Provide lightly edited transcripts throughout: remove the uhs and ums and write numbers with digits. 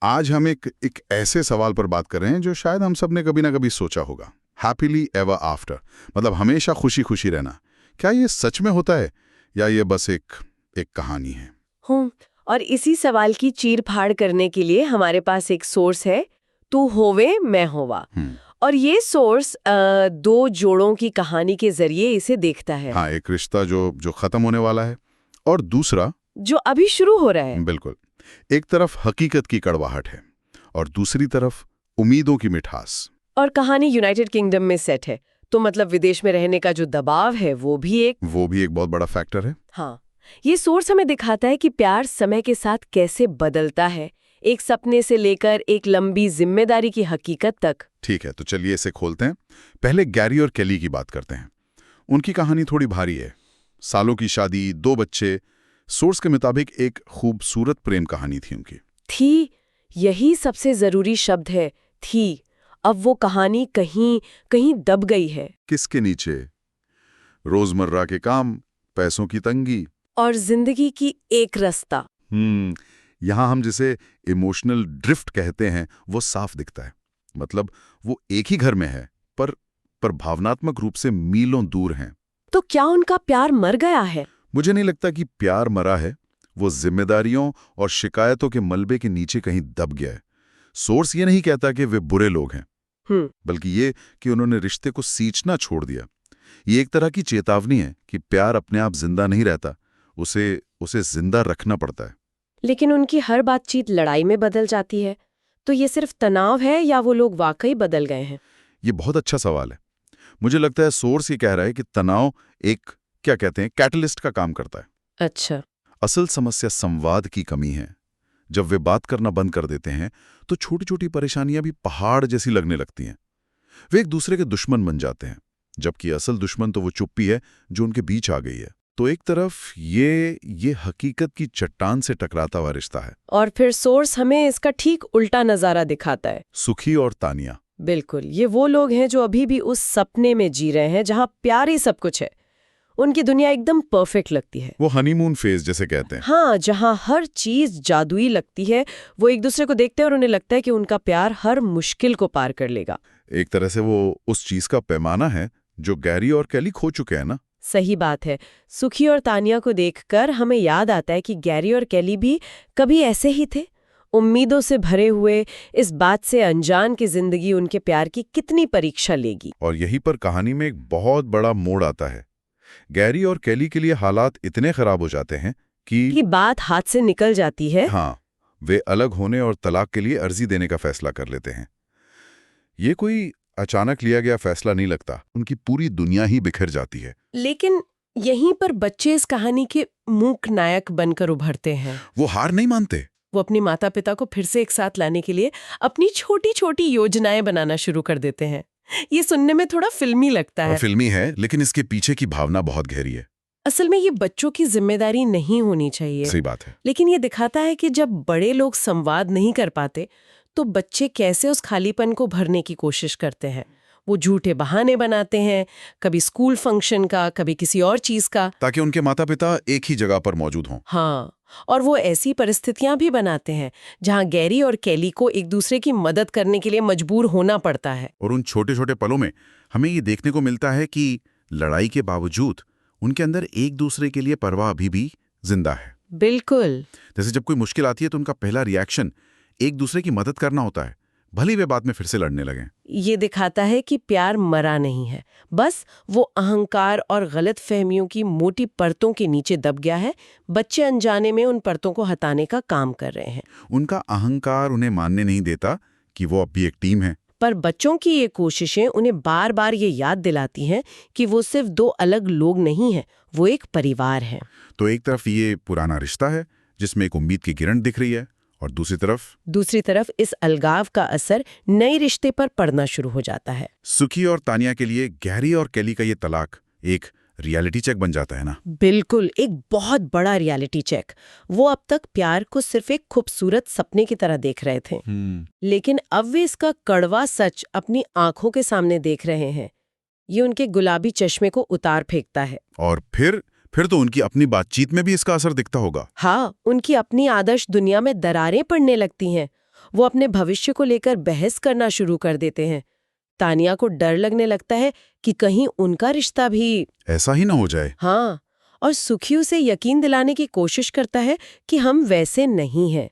आज हम एक ऐसे सवाल पर बात कर रहे हैं जो शायद हम सब ने कभी ना कभी सोचा होगा। हैप्पीली एवर आफ्टर, मतलब हमेशा खुशी खुशी रहना। क्या ये सच में होता है या ये बस एक कहानी है? हूँ। और इसी सवाल की चीर फाड़ करने के लिए हमारे पास एक सोर्स है, तू होवे मैं होवा। और ये सोर्स दो जोड़ों की कहानी के जरिए इसे देखता है। हाँ, एक रिश्ता जो खत्म होने वाला है और दूसरा जो अभी शुरू हो रहा है। बिल्कुल। एक तरफ हकीकत की कड़वाहट है और दूसरी तरफ उम्मीदों की मिठास। और कहानी यूनाइटेड किंगडम में सेट है, तो मतलब विदेश में रहने का जो दबाव है वो भी एक बहुत बड़ा फैक्टर है। हाँ, ये सोर्स हमें दिखाता है कि प्यार समय के साथ कैसे बदलता है, एक सपने से लेकर एक लंबी जिम्मेदारी की हकीकत तक। ठीक है, तो चलिए इसे खोलते हैं। पहले गैरी और केली की बात करते हैं। उनकी कहानी थोड़ी भारी है। सालों की शादी, 2 बच्चे। सोर्स के मुताबिक एक खूबसूरत प्रेम कहानी थी उनकी। थी, यही सबसे जरूरी शब्द है, थी। अब वो कहानी कहीं कहीं दब गई है। किसके नीचे? रोजमर्रा के काम, पैसों की तंगी और जिंदगी की एक रास्ता। यहाँ हम जिसे इमोशनल ड्रिफ्ट कहते हैं वो साफ दिखता है। मतलब वो एक ही घर में है पर भावनात्मक रूप से मीलों दूर हैं। तो क्या उनका प्यार मर गया है? मुझे नहीं लगता कि प्यार मरा है। वो जिम्मेदारियों और शिकायतों के मलबे के नीचे कहीं दब गया है। सोर्स ये नहीं कहता कि वे बुरे लोग हैं, बल्कि ये कि उन्होंने रिश्ते को सींचना छोड़ दिया। ये एक तरह की चेतावनी है कि प्यार अपने आप जिंदा नहीं रहता, उसे जिंदा रखना पड़ता है। लेकिन उनकी हर बातचीत लड़ाई में बदल जाती है, तो ये सिर्फ तनाव है या वो लोग वाकई बदल गए हैं? ये बहुत अच्छा सवाल है। मुझे लगता है सोर्स ये कह रहा है कि तनाव एक, क्या कहते हैं, कैटलिस्ट का काम करता है। अच्छा। असल समस्या संवाद की कमी है। जब वे बात करना बंद कर देते हैं तो छोटी छोटी परेशानियां भी पहाड़ जैसी लगने लगती हैं। वे एक दूसरे के दुश्मन बन जाते हैं, जबकि असल दुश्मन तो वो चुप्पी है जो उनके बीच आ गई है। तो एक तरफ ये हकीकत की चट्टान से टकराता हुआ रिश्ता है, और फिर सोर्स हमें इसका ठीक उल्टा नजारा दिखाता है। सुखी और तानिया। बिल्कुल, ये वो लोग हैं जो अभी भी उस सपने में जी रहे हैं जहां प्यार ही सब कुछ है। उनकी दुनिया एकदम परफेक्ट लगती है। वो हनीमून फेज जैसे कहते हैं। हाँ, जहां हर चीज जादुई लगती है। वो एक दूसरे को देखते हैं और उन्हें लगता है कि उनका प्यार हर मुश्किल को पार कर लेगा। एक तरह से वो उस चीज का पैमाना है जो गैरी और केली खो चुके हैं ना। सही बात है। सुखी और तानिया को देखकर हमें याद आता है कि गैरी और केली भी कभी ऐसे ही थे, उम्मीदों से भरे हुए, इस बात से अनजान कि जिंदगी उनके प्यार की कितनी परीक्षा लेगी। और यहीं पर कहानी में एक बहुत बड़ा मोड़ आता है। गैरी और केली के लिए हालात इतने खराब हो जाते हैं कि बात हाथ से निकल जाती है। हाँ, वे अलग होने और तलाक के लिए अर्जी देने का फैसला कर लेते हैं। ये कोई अचानक लिया गया फैसला नहीं लगता, उनकी पूरी दुनिया ही बिखर जाती है। लेकिन यहीं पर बच्चे इस कहानी के मूक नायक बनकर उभरते हैं। वो हार नहीं मानते। वो अपने माता पिता को फिर से एक साथ लाने के लिए अपनी छोटी छोटी योजनाएं बनाना शुरू कर देते हैं। ये सुनने में थोड़ा फिल्मी लगता है। फिल्मी है, लेकिन इसके पीछे की भावना बहुत गहरी है। असल में ये बच्चों की जिम्मेदारी नहीं होनी चाहिए। सही बात है। लेकिन ये दिखाता है कि जब बड़े लोग संवाद नहीं कर पाते तो बच्चे कैसे उस खालीपन को भरने की कोशिश करते हैं। वो झूठे बहाने बनाते हैं, कभी स्कूल फंक्शन का, कभी किसी और चीज का, ताकि उनके माता पिता एक ही जगह पर मौजूद हों। हाँ, और वो ऐसी परिस्थितियां भी बनाते हैं जहां गैरी और केली को एक दूसरे की मदद करने के लिए मजबूर होना पड़ता है। और उन छोटे छोटे पलों में हमें ये देखने को मिलता है कि लड़ाई के बावजूद उनके अंदर एक दूसरे के लिए परवाह अभी भी जिंदा है। बिल्कुल। जैसे जब कोई मुश्किल आती है तो उनका पहला रिएक्शन एक दूसरे की मदद करना होता है, भले वे बाद में फिर से लड़ने लगें। ये दिखाता है कि प्यार मरा नहीं है, बस वो अहंकार और गलत फहमियों की मोटी परतों के नीचे दब गया है। बच्चे अनजाने में उन परतों को हटाने का काम कर रहे हैं। उनका अहंकार उन्हें मानने नहीं देता कि वो अब भी एक टीम है। पर बच्चों की ये कोशिशें उन्हें बार बार ये याद दिलाती हैं कि वो सिर्फ दो अलग लोग नहीं हैं, वो एक परिवार है। तो एक तरफ ये पुराना रिश्ता है जिसमें एक उम्मीद की किरण दिख रही है, और दूसरी तरफ इस अलगाव का असर नए रिश्ते पर पड़ना शुरू हो जाता है। सुखी और तानिया के लिए गैरी और केली का ये तलाक एक रियलिटी चेक बन जाता है ना। बिल्कुल, एक बहुत बड़ा रियलिटी चेक। वो अब तक प्यार को सिर्फ एक खूबसूरत सपने की तरह देख रहे थे, लेकिन अब वे इसका कड़वा सच अपनी आंखों के सामने देख रहे हैं। ये उनके गुलाबी चश्मे को उतार फेंकता है। और फिर तो उनकी अपनी बातचीत में भी इसका असर दिखता होगा। हाँ, उनकी अपनी आदर्श दुनिया में दरारें पड़ने लगती हैं वो अपने भविष्य को लेकर बहस करना शुरू कर देते हैं। तानिया को डर लगने लगता है कि कहीं उनका रिश्ता भी ऐसा ही ना हो जाए। हाँ, और सुखी उसे यकीन दिलाने की कोशिश करता है कि हम वैसे नहीं हैं,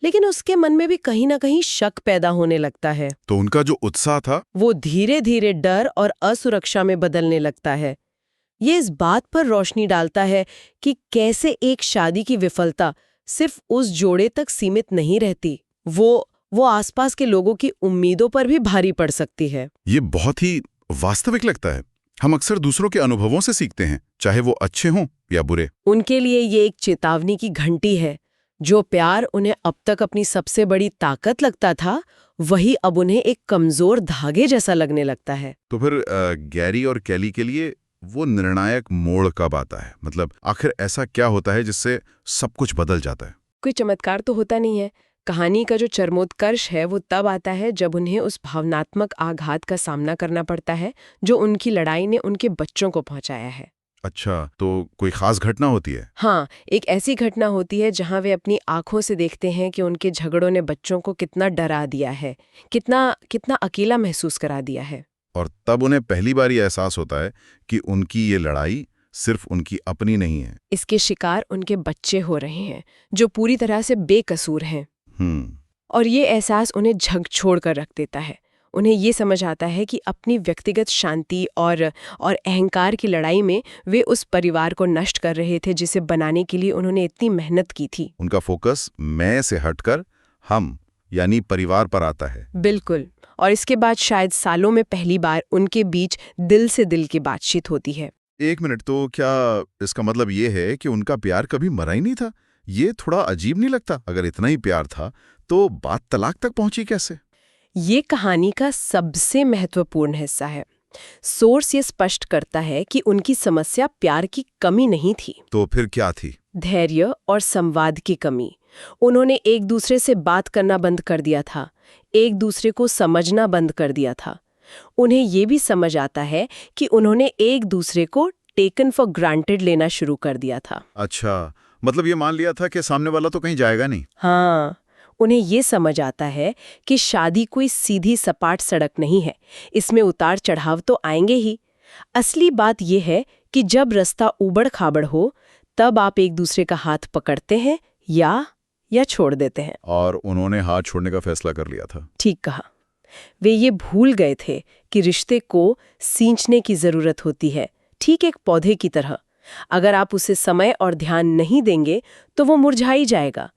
लेकिन उसके मन में भी कहीं ना कहीं शक पैदा होने लगता है। तो उनका जो उत्साह था वो धीरे धीरे डर और असुरक्षा में बदलने लगता है। ये इस बात पर रोशनी डालता है कि कैसे एक शादी की विफलता सिर्फ उस जोड़े तक सीमित नहीं रहती, वो आसपास के लोगों की उम्मीदों पर भी भारी पड़ सकती है। ये बहुत ही वास्तविक लगता है। हम अक्सर दूसरों के अनुभवों से सीखते हैं, चाहे वो अच्छे हों या बुरे। उनके लिए ये एक चेतावनी की घंटी है। जो प्यार उन्हें अब तक अपनी सबसे बड़ी ताकत लगता था, वही अब उन्हें एक कमजोर धागे जैसा लगने लगता है। तो फिर गैरी और कैली के लिए वो निर्णायक मोड़ कब आता है? मतलब आखिर ऐसा क्या होता है जिससे सब कुछ बदल जाता है? कोई चमत्कार तो होता नहीं है। कहानी का जो चरमोत्कर्ष है वो तब आता है जब उन्हें उस भावनात्मक आघात का सामना करना पड़ता है जो उनकी लड़ाई ने उनके बच्चों को पहुंचाया है। अच्छा, तो कोई खास घटना होती है? हाँ, एक ऐसी घटना होती है जहां वे अपनी आंखों से देखते हैं कि उनके झगड़ों ने बच्चों को कितना डरा दिया है, कितना अकेला महसूस करा दिया है। और तब उन्हें पहली बार ये एहसास होता है कि उनकी ये लड़ाई सिर्फ उनकी अपनी नहीं है। इसके शिकार उनके बच्चे हो रहे हैं जो पूरी तरह से बेकसूर हैं। और ये एहसास उन्हें झकझोर कर रख देता है। उन्हें ये समझ आता है कि अपनी व्यक्तिगत शांति और अहंकार की लड़ाई में वे उस परिवार को नष्ट कर रहे थे जिसे बनाने के लिए उन्होंने इतनी मेहनत की थी। उनका फोकस मैं से हटकर हम यानी परिवार पर आता है। बिल्कुल। और इसके बाद शायद सालों में पहली बार उनके बीच दिल से दिल की बातचीत होती है। एक मिनट, तो क्या इसका मतलब ये है कि उनका प्यार कभी मरा ही नहीं था? ये थोड़ा अजीब नहीं लगता? अगर इतना ही प्यार था तो बात तलाक तक पहुंची कैसे? ये कहानी का सबसे महत्वपूर्ण हिस्सा है। सोर्स ये स्पष्ट करता है कि उनकी समस्या प्यार की कमी नहीं थी। तो फिर क्या थी? धैर्य और संवाद की कमी। उन्होंने एक दूसरे से बात करना बंद कर दिया था, एक दूसरे को समझना बंद कर दिया था। उन्हें ये भी समझ आता है कि उन्होंने एक दूसरे को टेकन फॉर ग्रांटेड लेना शुरू कर दिया था। अच्छा, मतलब ये मान लिया था कि सामने वाला तो कहीं जाएगा नहीं। हाँ, उन्हें ये समझ आता है कि शादी कोई सीधी सपाट सड़क नहीं है, इसमें उतार चढ़ाव तो आएंगे ही। असली बात यह है कि जब रास्ता उबड़ खाबड़ हो तब आप एक दूसरे का हाथ पकड़ते हैं या छोड़ देते हैं। और उन्होंने हाथ छोड़ने का फैसला कर लिया था। ठीक कहा। वे ये भूल गए थे कि रिश्ते को सींचने की जरूरत होती है, ठीक एक पौधे की तरह। अगर आप उसे समय और ध्यान नहीं देंगे तो वो मुरझा ही जाएगा।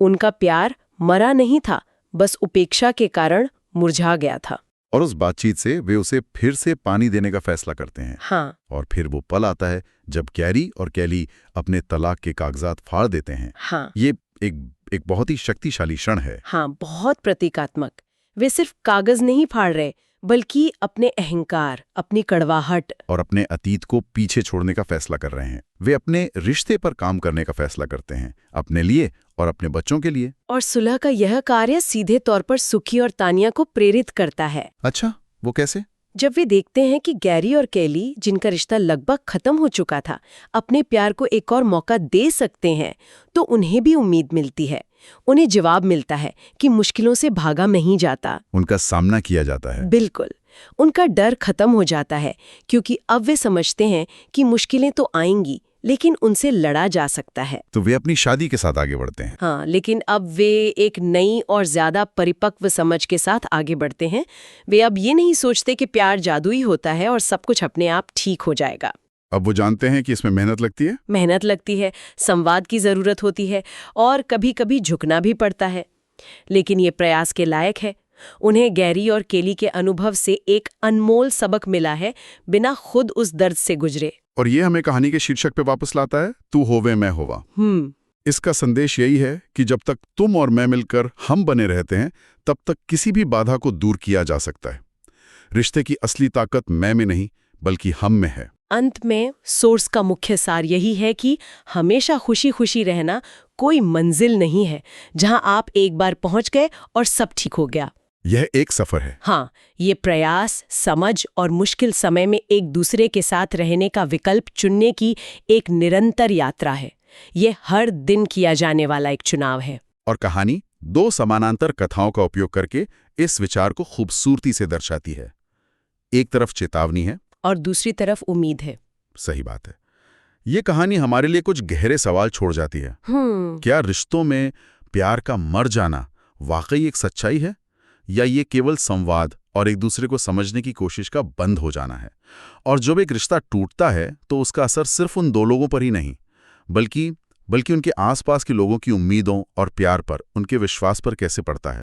उनका प्यार मरा नहीं था, बस उपेक्षा के कारण मुरझा गया था। और उस बातचीत से वे उसे फिर से पानी देने का फैसला करते हैं। हाँ। और फिर वो पल आता है जब गैरी और कैली अपने तलाक के कागजात फाड़ देते हैं। हाँ। ये एक बहुत ही शक्तिशाली क्षण है। हाँ, बहुत प्रतीकात्मक। वे सिर्फ कागज नहीं फाड़ रहे, बल्कि अपने अहंकार, अपनी कड़वाहट और अपने अतीत को पीछे छोड़ने का फैसला कर रहे हैं। वे अपने रिश्ते पर काम करने का फैसला करते हैं, अपने लिए और अपने बच्चों के लिए। और सुलह का यह कार्य सीधे तौर पर सुखी और तानिया को प्रेरित करता है। अच्छा, वो कैसे? जब वे देखते हैं कि गैरी और कैली, जिनका रिश्ता लगभग खत्म हो चुका था, अपने प्यार को एक और मौका दे सकते हैं, तो उन्हें भी उम्मीद मिलती है। उन्हें जवाब मिलता है कि मुश्किलों से भागा नहीं जाता, उनका सामना किया जाता है। बिल्कुल। उनका डर खत्म हो जाता है क्योंकि अब वे समझते हैं कि मुश्किलें तो आएंगी, लेकिन उनसे लड़ा जा सकता है। तो वे अपनी शादी के साथ आगे बढ़ते हैं। हाँ, लेकिन अब वे एक नई और ज्यादा परिपक्व समझ के साथ आगे बढ़ते हैं। वे अब ये नहीं सोचते कि प्यार जादुई होता है और सब कुछ अपने आप ठीक हो जाएगा। अब वो जानते हैं कि इसमें मेहनत लगती है, संवाद की जरूरत होती है और कभी कभी झुकना भी पड़ता है, लेकिन ये प्रयास के लायक है। उन्हें गैरी और केली के अनुभव से एक अनमोल सबक मिला है, बिना खुद उस दर्द से गुजरे। और ये हमें कहानी के शीर्षक पे वापस लाता है, तू होवे मैं होवा। इसका संदेश यही है कि जब तक तुम और मैं मिलकर हम बने रहते हैं, तब तक किसी भी बाधा को दूर किया जा सकता है। रिश्ते की असली ताकत मैं में नहीं, बल्कि हम में है। अंत में सोर्स का मुख्य सार यही है कि हमेशा खुशी खुशी रहना कोई मंजिल नहीं है जहां आप एक बार पहुंच गए और सब ठीक हो गया। यह एक सफर है। हाँ, ये प्रयास, समझ और मुश्किल समय में एक दूसरे के साथ रहने का विकल्प चुनने की एक निरंतर यात्रा है। ये हर दिन किया जाने वाला एक चुनाव है। और कहानी दो समानांतर कथाओं का उपयोग करके इस विचार को खूबसूरती से दर्शाती है। एक तरफ चेतावनी है और दूसरी तरफ उम्मीद है। सही बात है। ये कहानी हमारे लिए कुछ गहरे सवाल छोड़ जाती है। क्या रिश्तों में प्यार का मर जाना वाकई एक सच्चाई है, या ये केवल संवाद और एक दूसरे को समझने की कोशिश का बंद हो जाना है? और जब एक रिश्ता टूटता है तो उसका असर सिर्फ उन दो लोगों पर ही नहीं, बल्कि उनके आसपास के लोगों की उम्मीदों और प्यार पर, उनके विश्वास पर कैसे पड़ता है।